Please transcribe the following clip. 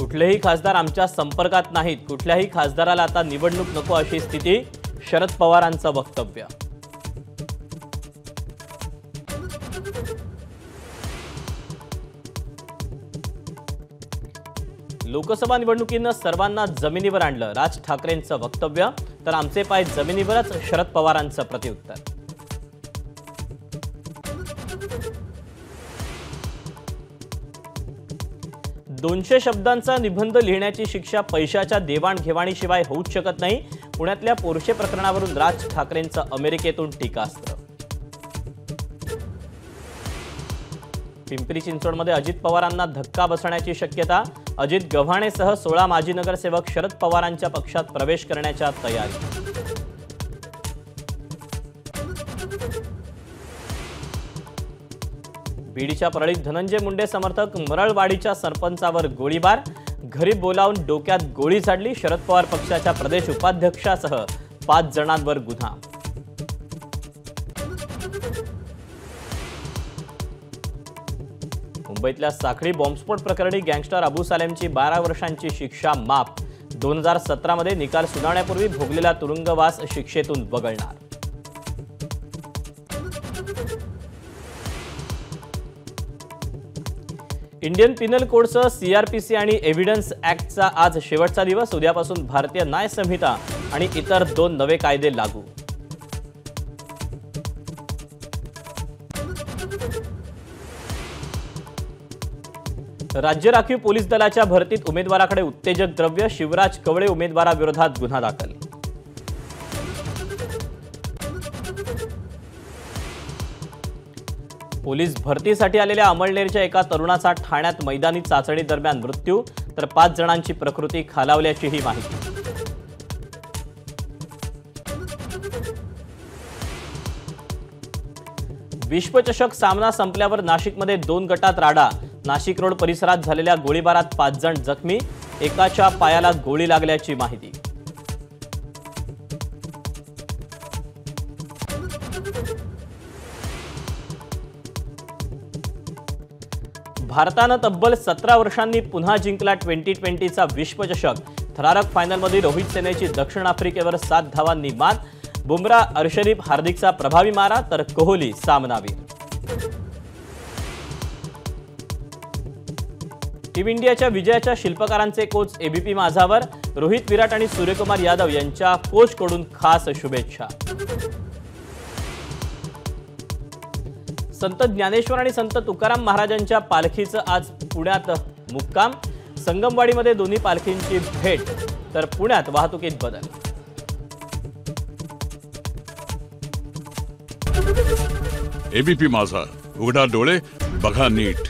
कुठलेही खासदार आमच्या संपर्कात नाहीत। कुठल्याही खासदाराला आता निवडणूक नको अशी स्थिती। शरद पवारांचं वक्तव्य। लोकसभा निवडणुकीनं सर्वांना जमिनीवर आणलं। राज ठाकरेंचं वक्तव्य। तर आमचे पाय जमिनीवरच, शरद पवारांचं प्रत्युत्तर। दोनशे शब्दांचा निबंध लिहिण्याची शिक्षा पैशाच्या देवाणघेवाणीशिवाय होऊच शकत नाही। पुण्यातल्या पोर्शे प्रकरणावरून राज ठाकरेंचं अमेरिकेतून टीकास्त्र। पिंपरी चिंचवडमध्ये अजित पवारांना धक्का बसण्याची शक्यता। अजित गव्हाणेसह 16 माजी नगरसेवक शरद पवारांच्या पक्षात प्रवेश करण्याच्या तयारी। बीडच्या परळीत धनंजय मुंडे समर्थक मरळवाडीच्या सरपंचावर गोळीबार। घरी बोलावून डोक्यात गोळी झाडली। शरद पवार पक्षाच्या प्रदेश उपाध्यक्षासह 5 जणांवर गुन्हा। मुंबईतल्या साखळी बॉम्बस्फोट प्रकरणी गँगस्टर अबू सालेमची 12 वर्षांची शिक्षा माफ। 2017 मध्ये निकाल सुनावण्यापूर्वी भोगलेला तुरुंगवास शिक्षेतून वगळणार। इंडियन पिनल कोडसह सीआरपीसी आणि एव्हिडन्स ऍक्टचा आज शेवटचा दिवस। उद्यापासून भारतीय न्याय संहिता आणि इतर 2 नवे कायदे लागू। राज्य राखीव पोलीस दलाच्या भरतीत उमेदवाराकडे उत्तेजक द्रव्य। शिवराज कवळे उमेदवाराविरोधात गुन्हा दाखल। पोलीस भरतीसाठी आलेल्या अमळनेरच्या एका तरुणाचा ठाण्यात मैदानी चाचणी दरम्यान मृत्यू। तर 5 जणांची प्रकृती खालावल्याचीही माहिती। विश्वचषक सामना संपल्यावर नाशिकमध्ये 2 गटात राडा। नाशिक रोड परिसरात झालेल्या गोळीबारात 5 जण जखमी। एकाच्या पायाला गोळी लागल्याची माहिती। भारतानं तब्बल 17 वर्षांनी पुन्हा जिंकला 2020चा विश्वचषक। थरारक फायनलमध्ये रोहित सेनेची दक्षिण आफ्रिकेवर 7 धावांनी मात। बुमराह, अर्शदीप, हार्दिकचा प्रभावी मारा, तर कोहली सामनावीर। टीम इंडियाच्या विजयाच्या शिल्पकारांचे कोच एबीपी माझावर। रोहित, विराट आणि सूर्यकुमार यादव यांच्या कोचकडून खास शुभेच्छा। संत ज्ञानेश्वर आणि संत तुकाराम महाराजांच्या पालखीचं आज पुण्यात मुक्काम। संगमवाडीमध्ये दोन्ही पालखींची भेट। तर पुण्यात वाहतुकीत बदल। एबीपी माझा, उघडा डोळे बघा नीट।